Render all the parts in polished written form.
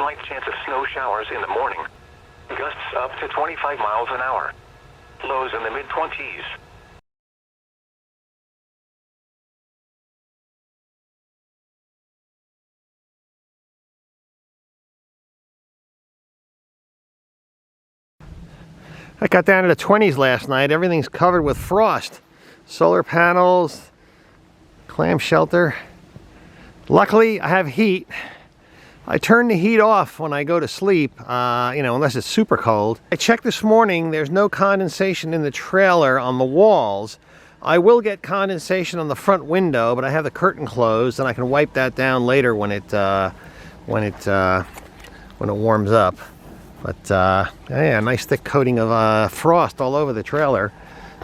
slight chance of snow showers in the morning. Gusts up to 25 miles an hour. Lows in the mid-20s. I got down to the 20s last night. Everything's covered with frost. Solar panels, clam shelter. Luckily, I have heat. I turn the heat off when I go to sleep, unless it's super cold. I checked this morning, there's no condensation in the trailer on the walls. I will get condensation on the front window, but I have the curtain closed and I can wipe that down later when it warms up. But yeah, a nice thick coating of frost all over the trailer.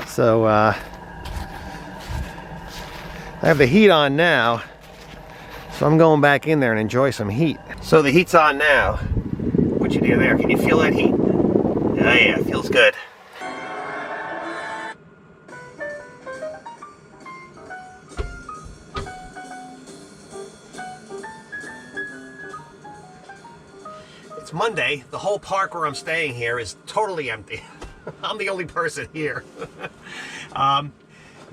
So I have the heat on now, so I'm going back in there and enjoy some heat. So the heat's on now. What you do there? Can you feel that heat? Oh yeah, it feels good. It's Monday. The whole park where I'm staying here is totally empty. I'm the only person here.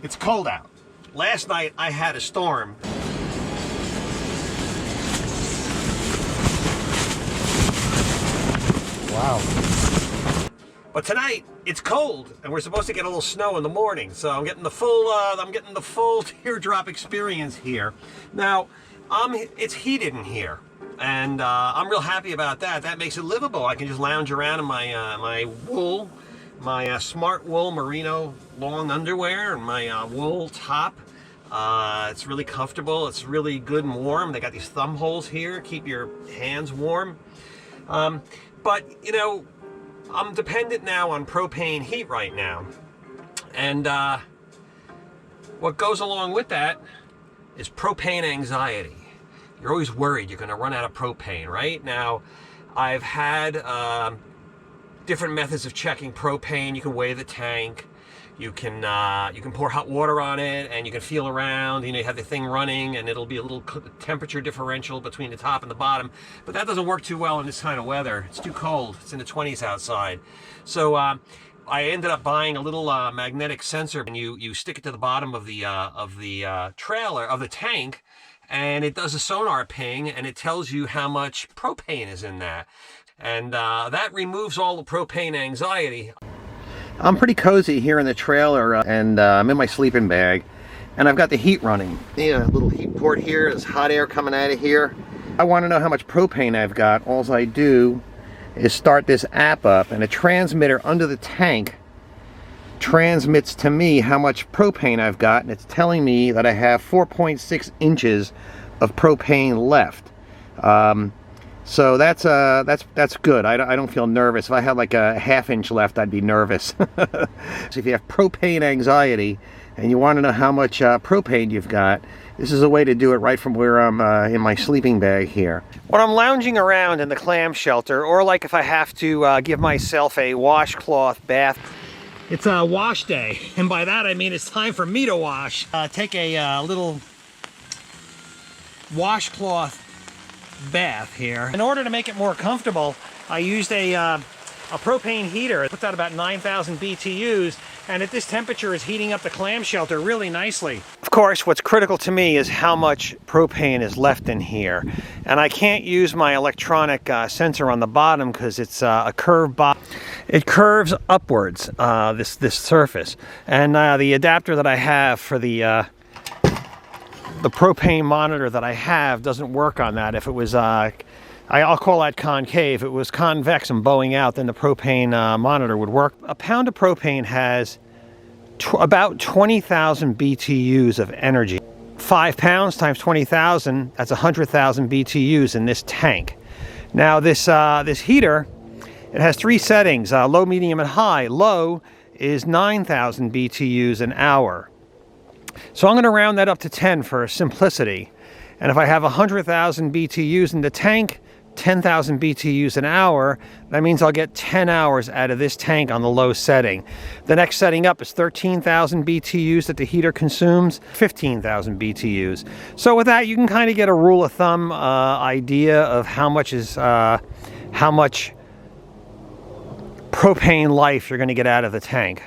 It's cold out. Last night I had a storm. Wow. But tonight it's cold, and we're supposed to get a little snow in the morning. So I'm getting the full teardrop experience here. Now, it's heated in here. And I'm real happy about that. That makes it livable. I can just lounge around in my my wool, my smart wool merino long underwear, and my wool top. It's really comfortable. It's really good and warm. They got these thumb holes here, keep your hands warm. But you know, I'm dependent now on propane heat right now, and what goes along with that is propane anxiety. You're always worried you're going to run out of propane, right? Now, I've had different methods of checking propane. You can weigh the tank. You can pour hot water on it, and you can feel around. You know, you have the thing running, and it'll be a little temperature differential between the top and the bottom. But that doesn't work too well in this kind of weather. It's too cold. It's in the 20s outside. So I ended up buying a little magnetic sensor, and you stick it to the bottom of the tank. And it does a sonar ping, and it tells you how much propane is in that. And that removes all the propane anxiety. I'm pretty cozy here in the trailer, and I'm in my sleeping bag. And I've got the heat running. Yeah, a little heat port here. There's hot air coming out of here. I want to know how much propane I've got. All I do is start this app up, and a transmitter under the tank transmits to me how much propane I've got, and it's telling me that I have 4.6 inches of propane left. So that's good. I don't feel nervous. If I had like a half-inch left, I'd be nervous. So if you have propane anxiety and you want to know how much propane you've got, this is a way to do it right from where I'm in my sleeping bag here. When I'm lounging around in the clam shelter, or like if I have to give myself a washcloth bath, it's a wash day, and by that I mean it's time for me to wash. Take a little washcloth bath here. In order to make it more comfortable, I used a propane heater. It puts out about 9,000 BTUs, and at this temperature is heating up the clam shelter really nicely. Of course, what's critical to me is how much propane is left in here. And I can't use my electronic sensor on the bottom because it's a curved bottom. It curves upwards, this surface. And the adapter that I have for the propane monitor that I have doesn't work on that. If it was, I'll call that concave. If it was convex and bowing out, then the propane monitor would work. A pound of propane has about 20,000 BTUs of energy. 5 pounds times 20,000, that's 100,000 BTUs in this tank. Now this heater, it has 3 settings, low, medium, and high. Low is 9,000 BTUs an hour. So I'm going to round that up to 10 for simplicity. And if I have 100,000 BTUs in the tank, 10,000 BTUs an hour, that means I'll get 10 hours out of this tank on the low setting. The next setting up is 13,000 BTUs that the heater consumes, 15,000 BTUs. So with that, you can kind of get a rule of thumb idea of how much propane life you're going to get out of the tank.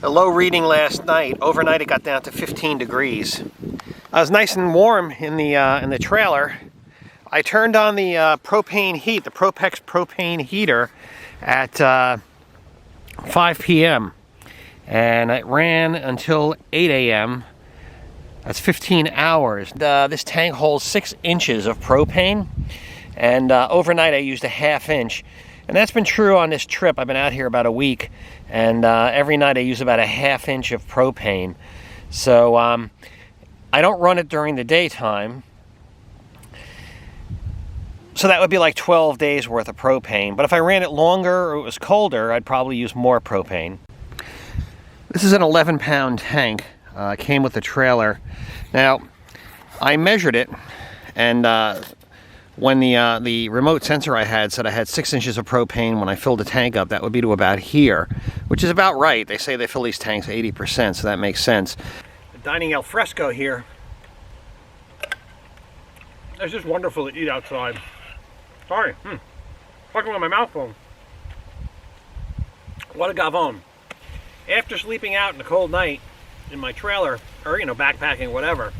The low reading last night, overnight it got down to 15 degrees. I was nice and warm in the trailer. I turned on the propane heat, the Propex propane heater at 5 p.m. and it ran until 8 a.m. That's 15 hours. This tank holds 6 inches of propane, and overnight I used a ½ inch. And that's been true on this trip. I've been out here about a week, and every night I use about a ½ inch of propane. So I don't run it during the daytime. So that would be like 12 days worth of propane. But if I ran it longer or it was colder, I'd probably use more propane. This is an 11-pound tank. It came with the trailer. Now, I measured it, and when the remote sensor I had said I had 6 inches of propane when I filled the tank up, that would be to about here, which is about right. They say they fill these tanks 80%, so that makes sense. The dining al fresco here. It's just wonderful to eat outside. Sorry, talking with my mouth full. What a gavone. After sleeping out in a cold night in my trailer, or backpacking, whatever,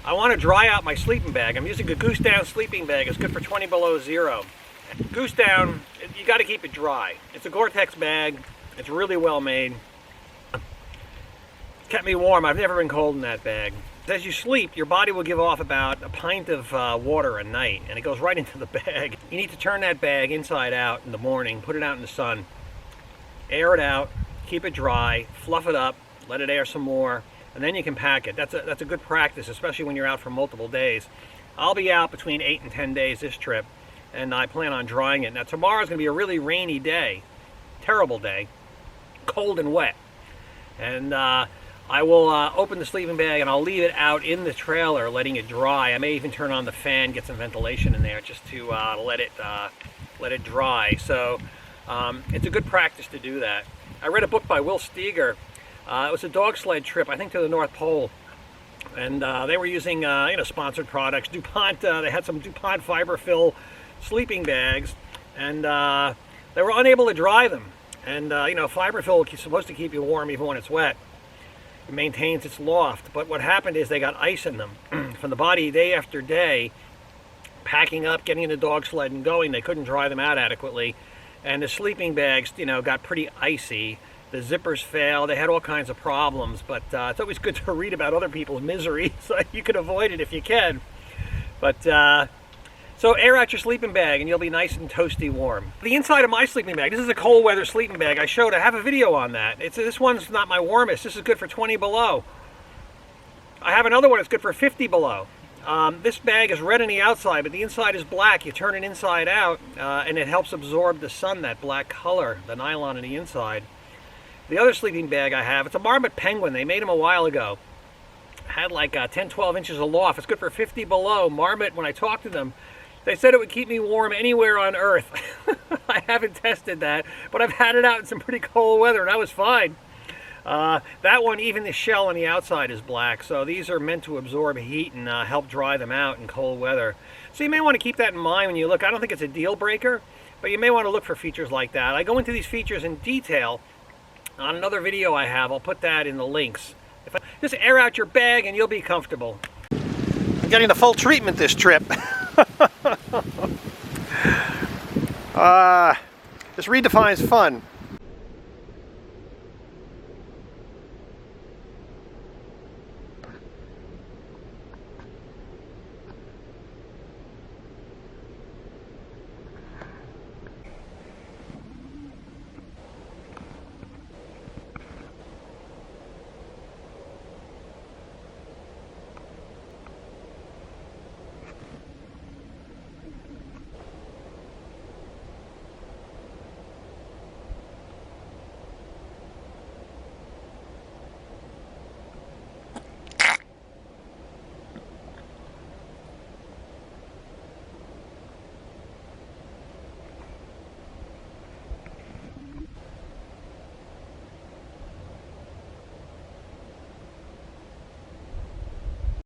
I want to dry out my sleeping bag. I'm using a Goose Down sleeping bag. It's good for 20 below zero. Goose Down, you got to keep it dry. It's a Gore-Tex bag. It's really well made. Kept me warm. I've never been cold in that bag. As you sleep, your body will give off about a pint of water a night, and it goes right into the bag. You need to turn that bag inside out in the morning, put it out in the sun, air it out, keep it dry, fluff it up, let it air some more, and then you can pack it. That's a good practice, especially when you're out for multiple days. I'll be out between 8 and 10 days this trip, and I plan on drying it. Now tomorrow's going to be a really rainy day, terrible day, cold and wet, and I will open the sleeping bag and I'll leave it out in the trailer, letting it dry. I may even turn on the fan, get some ventilation in there just to let it dry. So it's a good practice to do that. I read a book by Will Steger. It was a dog sled trip, I think, to the North Pole, and they were using sponsored products. DuPont. They had some DuPont fiberfill sleeping bags, and they were unable to dry them. And fiberfill is supposed to keep you warm even when it's wet. It maintains its loft, but what happened is they got ice in them from the body day after day, packing up, getting in the dog sled and going. They couldn't dry them out adequately, and the sleeping bags got pretty icy. The zippers failed. They had all kinds of problems, but it's always good to read about other people's misery so you can avoid it if you can. But so air out your sleeping bag and you'll be nice and toasty warm. The inside of my sleeping bag, this is a cold weather sleeping bag. I have a video on that. This one's not my warmest. This is good for 20 below. I have another one that's good for 50 below. This bag is red on the outside, but the inside is black. You turn it inside out and it helps absorb the sun, that black color, the nylon on the inside. The other sleeping bag I have, it's a Marmot Penguin. They made them a while ago. Had like 10, 12 inches of loft. It's good for 50 below. Marmot, when I talked to them, they said it would keep me warm anywhere on Earth. I haven't tested that, but I've had it out in some pretty cold weather, and I was fine. That one, even the shell on the outside is black, so these are meant to absorb heat and help dry them out in cold weather. So you may want to keep that in mind when you look. I don't think it's a deal breaker, but you may want to look for features like that. I go into these features in detail on another video I have. I'll put that in the links. Just air out your bag and you'll be comfortable. I'm getting the full treatment this trip. This redefines fun.